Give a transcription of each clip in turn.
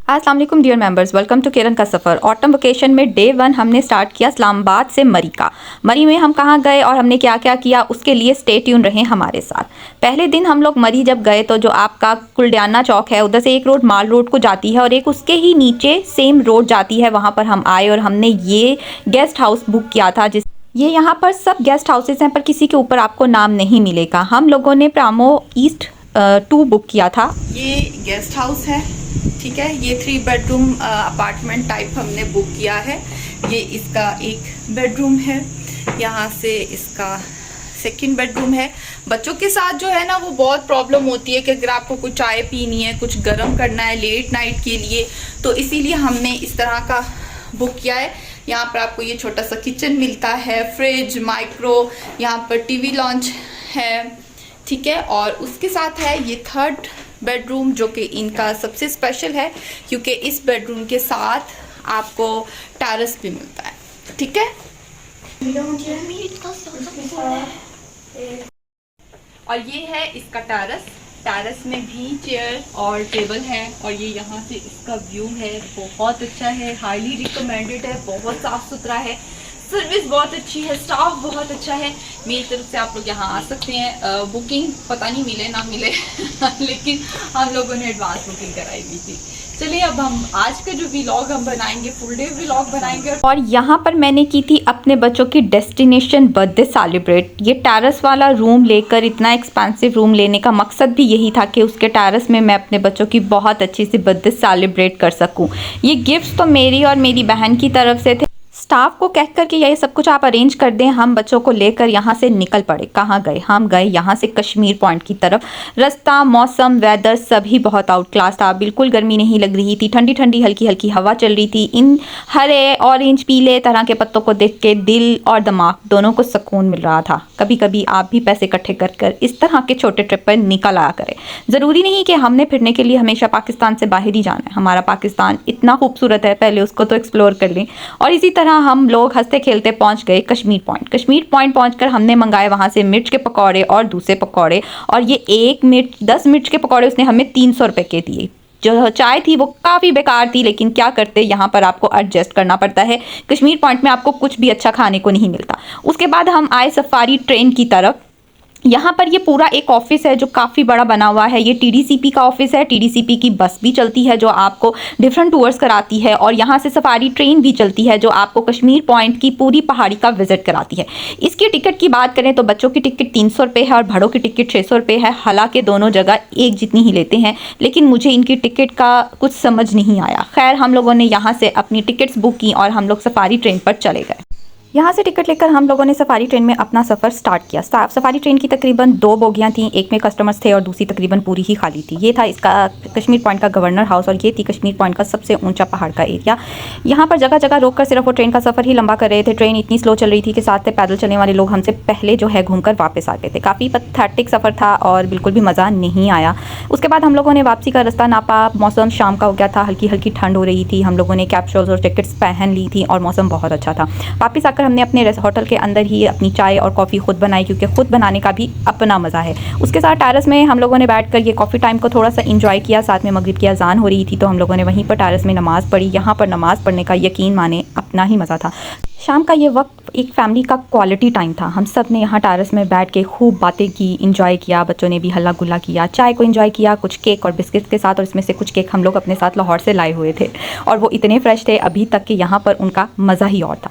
अस्सलाम वालेकुम dear members, welcome to किरण का सफ़र। ऑटम वेकेशन में डे 1 हमने स्टार्ट किया इस्लामाबाद से मरी का। मरी में हम कहाँ गए और हमने क्या क्या किया उसके लिए स्टे ट्यून रहें हमारे साथ। पहले दिन हम लोग मरी जब गए तो जो आपका कुलडियाना चौक है उधर से एक रोड माल रोड को जाती है और एक उसके ही नीचे सेम रोड जाती है, वहाँ पर हम आए और हमने ये गेस्ट हाउस बुक किया था। ये यहाँ पर सब गेस्ट हाउसेस हैं पर किसी के ऊपर आपको नाम नहीं मिलेगा। हम लोगों ने प्रामो ईस्ट 2 बुक किया था। ये गेस्ट हाउस है, ठीक है। ये 3 बेडरूम अपार्टमेंट टाइप हमने बुक किया है। ये इसका एक बेडरूम है, यहाँ से इसका सेकंड बेडरूम है। बच्चों के साथ जो है ना वो बहुत प्रॉब्लम होती है कि अगर आपको कुछ चाय पीनी है, कुछ गर्म करना है लेट नाइट के लिए, तो इसीलिए हमने इस तरह का बुक किया है। यहाँ पर आपको ये छोटा सा किचन मिलता है, फ्रिज, माइक्रो, यहाँ पर टीवी लॉन्च है, ठीक है। और उसके साथ है ये 3rd बेडरूम जो कि इनका सबसे स्पेशल है क्योंकि इस बेडरूम के साथ आपको टेरेस भी मिलता है, ठीक है। और ये है इसका टेरेस। टेरेस में भी चेयर और टेबल है और ये यहाँ से इसका व्यू है, बहुत अच्छा है, हाईली रिकमेंडेड है, बहुत साफ सुथरा है, सर्विस बहुत अच्छी है, स्टाफ बहुत अच्छा है। मेरी तरफ से आप लोग यहाँ आ सकते हैं। बुकिंग पता नहीं मिले ना मिले लेकिन हम लोगों ने एडवांस बुकिंग कराई हुई थी। चलिए अब हम आज का जो व्लॉग हम बनाएंगे, फुल डे व्लॉग बनाएंगे। और यहाँ पर मैंने की थी अपने बच्चों की डेस्टिनेशन बर्थडे सेलिब्रेट। ये टेरेस वाला रूम लेकर, इतना एक्सपेंसिव रूम लेने का मकसद भी यही था कि उसके टेरेस में मैं अपने बच्चों की बहुत अच्छी सी बर्थडे सेलिब्रेट कर सकूँ। ये गिफ्ट्स तो मेरी और मेरी बहन की तरफ से थे। स्टाफ को कह कर के ये सब कुछ आप अरेंज कर दें। हम बच्चों को लेकर यहाँ से निकल पड़े। कहाँ गए? हम गए यहाँ से कश्मीर पॉइंट की तरफ। रास्ता, मौसम, वेदर सभी बहुत आउट क्लास था। बिल्कुल गर्मी नहीं लग रही थी, ठंडी ठंडी हल्की हल्की हवा चल रही थी। इन हरे, ऑरेंज, पीले तरह के पत्तों को देख के दिल और दिमाग दोनों को सुकून मिल रहा था। कभी कभी आप भी पैसे इकट्ठे कर कर इस तरह के छोटे ट्रिप पर निकल आया करें। ज़रूरी नहीं कि हमने फिरने के लिए हमेशा पाकिस्तान से बाहर ही जाना है। हमारा पाकिस्तान इतना खूबसूरत है, पहले उसको तो एक्सप्लोर कर लें। और इसी तरह हम लोग हंसते खेलते पहुंच गए कश्मीर पॉइंट। कश्मीर पॉइंट पहुंचकर हमने मंगाए वहां से मिर्च के पकौड़े और दूसरे पकौड़े, और ये 10 मिर्च के पकौड़े उसने हमें 300 रुपये के दिए। जो चाय थी वो काफ़ी बेकार थी, लेकिन क्या करते, यहाँ पर आपको एडजस्ट करना पड़ता है। कश्मीर पॉइंट में आपको कुछ भी अच्छा खाने को नहीं मिलता। उसके बाद हम आए सफारी ट्रेन की तरफ। यहाँ पर ये पूरा एक ऑफिस है जो काफ़ी बड़ा बना हुआ है। ये टीडीसीपी का ऑफिस है। टीडीसीपी की बस भी चलती है जो आपको डिफरेंट टूर्स कराती है, और यहाँ से सफारी ट्रेन भी चलती है जो आपको कश्मीर पॉइंट की पूरी पहाड़ी का विजिट कराती है। इसकी टिकट की बात करें तो बच्चों की टिकट 300 रुपये है और बड़ों की टिकट 600 रुपये है। हालांकि दोनों जगह एक जितनी ही लेते हैं, लेकिन मुझे इनकी टिकट का कुछ समझ नहीं आया। खैर, हम लोगों ने यहाँ से अपनी टिकट्स बुक की और हम लोग सफारी ट्रेन पर चले गए। यहाँ से टिकट लेकर हम लोगों ने सफारी ट्रेन में अपना सफ़र स्टार्ट किया। सफारी ट्रेन की तकरीबन 2 बोगियाँ थीं, एक में कस्टमर्स थे और दूसरी तकरीबन पूरी ही खाली थी। ये था इसका कश्मीर पॉइंट का गवर्नर हाउस और ये थी कश्मीर पॉइंट का सबसे ऊंचा पहाड़ का एरिया। यहाँ पर जगह जगह रोककर सिर्फ वो ट्रेन का सफ़र ही लंबा कर रहे थे। ट्रेन इतनी स्लो चल रही थी कि साथ से पैदल चलने वाले लोग हमसे पहले जो है घूमकर वापस आ गए थे। काफ़ी पैथेटिक सफ़र था और बिल्कुल भी मज़ा नहीं आया। उसके बाद हम लोगों ने वापसी का रास्ता नापा। मौसम शाम का हो गया था, हल्की हल्की ठंड हो रही थी। हम लोगों ने कैप्सूल्स और जैकेट्स पहन ली थी और मौसम बहुत अच्छा था। वापस आकर हमने अपने होटल के अंदर ही अपनी चाय और कॉफ़ी खुद बनाई, क्योंकि खुद बनाने का भी अपना मज़ा है। उसके साथ टेरेस में हम लोगों ने बैठकर ये कॉफ़ी टाइम को थोड़ा सा इंजॉय किया। साथ में मगरिब की अजान हो रही थी तो हम लोगों ने वहीं पर टेरेस में नमाज़ पढ़ी। यहाँ पर नमाज़ पढ़ने का यकीन माने अपना ही मज़ा था। शाम का ये वक्त एक फैमिली का क्वालिटी टाइम था। हम सब ने यहाँ टेरेस में बैठ के खूब बातें की, इंजॉय किया। बच्चों ने भी हल्ला गुल्ला किया, चाय को इंजॉय किया, कुछ केक और बिस्किट के साथ। और इसमें से कुछ केक हम लोग अपने साथ लाहौर से लाए हुए थे और वो इतने फ्रेश थे अभी तक कि यहाँ पर उनका मज़ा ही और था।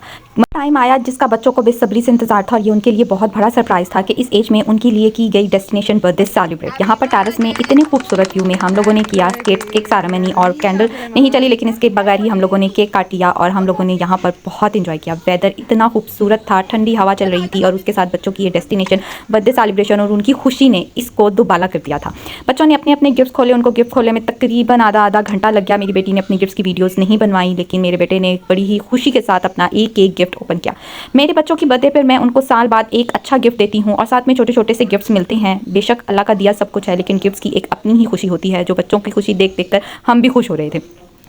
टाइम आया जिसका बच्चों को बेसब्री से इंतजार था और ये उनके लिए बहुत बड़ा सरप्राइज़ था कि इस एज में उनके लिए की गई डेस्टिनेशन बर्थडे सेलिब्रेट। यहाँ पर टेरेस में इतने खूबसूरत व्यू में हम लोगों ने किया केक सेरेमनी, और कैंडल नहीं चली लेकिन इसके बगैर ही हम लोगों ने केक काट लिया और हम लोगों ने यहाँ पर बहुत इंजॉय किया। वेदर इतना खूबसूरत था, ठंडी हवा चल रही थी और उसके साथ बच्चों की ये डेस्टिनेशन बर्थडे सेलिब्रेशन और उनकी खुशी ने इसको दुबाला कर दिया था। बच्चों ने अपने अपने गिफ्ट खोले। उनको गिफ्ट खोले में तकरीबन आधा घंटा लग गया। मेरी बेटी ने अपनी गिफ्ट की वीडियोज़ नहीं बनवाई, लेकिन मेरे बेटे ने बड़ी ही खुशी के साथ अपना एक गिफ्ट ओपन किया। मेरे बच्चों की बर्थडे पर मैं उनको साल बाद एक अच्छा गिफ्ट देती हूँ और साथ में छोटे छोटे से गिफ्ट्स मिलते हैं। बेशक अल्लाह का दिया सब कुछ है, लेकिन गिफ्ट्स की एक अपनी ही खुशी होती है जो बच्चों की खुशी देख देख कर हम भी खुश हो रहे थे,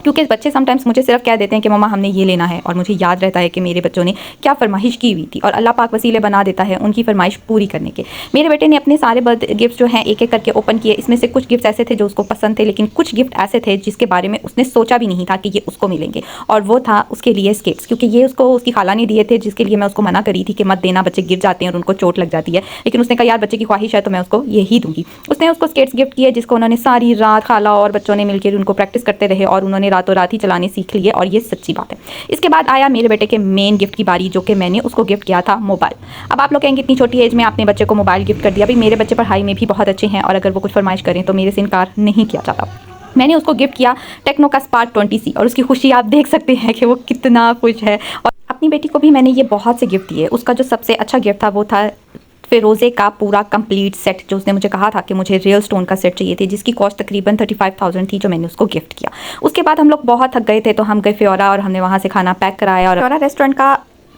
क्योंकि बच्चे समटाइम्स मुझे सिर्फ कह देते हैं कि मम्मा हमने ये लेना है, और मुझे याद रहता है कि मेरे बच्चों ने क्या फरमाइश की हुई थी, और अल्लाह पाक वसीले बना देता है उनकी फरमाइश पूरी करने के। मेरे बेटे ने अपने सारे बर्थडे गिफ्ट जो हैं एक एक करके ओपन किए। इसमें से कुछ गिफ्ट ऐसे थे जो उसको पसंद थे, लेकिन कुछ गिफ्ट ऐसे थे जिसके बारे में उसने सोचा भी नहीं था कि ये उसको मिलेंगे, और वो था उसके लिए स्केट्स, क्योंकि ये उसको उसकी खाला ने दिए थे, जिसके लिए मैं उसको मना करी थी कि मत देना, बच्चे गिर जाते हैं और उनको चोट लग जाती है। लेकिन उसने कहा यार बच्चे की ख्वाहिश है तो मैं उसको यही दूंगी। उसने उसको स्केट्स गिफ्ट किए, जिसको उन्होंने सारी रात खाला और बच्चों ने मिलकर उनको प्रैक्टिस करते रहे, और उन्होंने रातों रात ही चलाने सीख लिए, और ये सच्ची बात है। इसके बाद आया मेरे बेटे के मेन गिफ्ट की बारी, जो कि मैंने उसको गिफ्ट किया था मोबाइल। अब आप लोग कहेंगे इतनी छोटी एज में आपने बच्चे को मोबाइल गिफ्ट कर दिया। भाई मेरे बच्चे पढ़ाई में भी बहुत अच्छे हैं, और अगर वो कुछ फरमाइश करें तो मेरे से इनकार नहीं किया जाता। मैंने उसको गिफ्ट किया टेक्नो का स्पार्क 20C, और उसकी खुशी आप देख सकते हैं कि वो कितना खुश है। और अपनी बेटी को भी मैंने ये बहुत से गिफ्ट दिए। उसका जो सबसे अच्छा गिफ्ट था वो था फिरोज़े का पूरा कंप्लीट सेट, जो उसने मुझे कहा था कि मुझे रियल स्टोन का सेट चाहिए थी, जिसकी कॉस्ट तकरीबन 35,000 थी, जो मैंने उसको गिफ्ट किया। उसके बाद हम लोग बहुत थक गए थे, तो हम गए फ्योरा, और हमने वहाँ से खाना पैक कराया। और फ्योरा रेस्टोरेंट का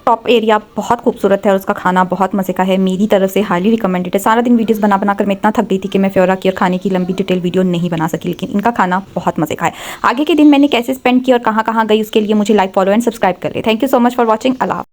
टॉप एरिया बहुत खूबसूरत है, और उसका खाना बहुत मज़े का है। मेरी तरफ से हाईली रिकमेंडेड है। सारा दिन वीडियोस बना कर मैं इतना थक गई थी कि मैं फ्योरा की और खाने की लंबी डिटेल वीडियो नहीं बना सकी, लेकिन इनका खाना बहुत मज़े का है। आगे के दिन मैंने कैसे स्पेंड किया और कहाँ कहाँ गई, उसके लिए मुझे लाइक, फॉलो एंड सब्सक्राइब कर ले। Thank you so much for watching. Allah.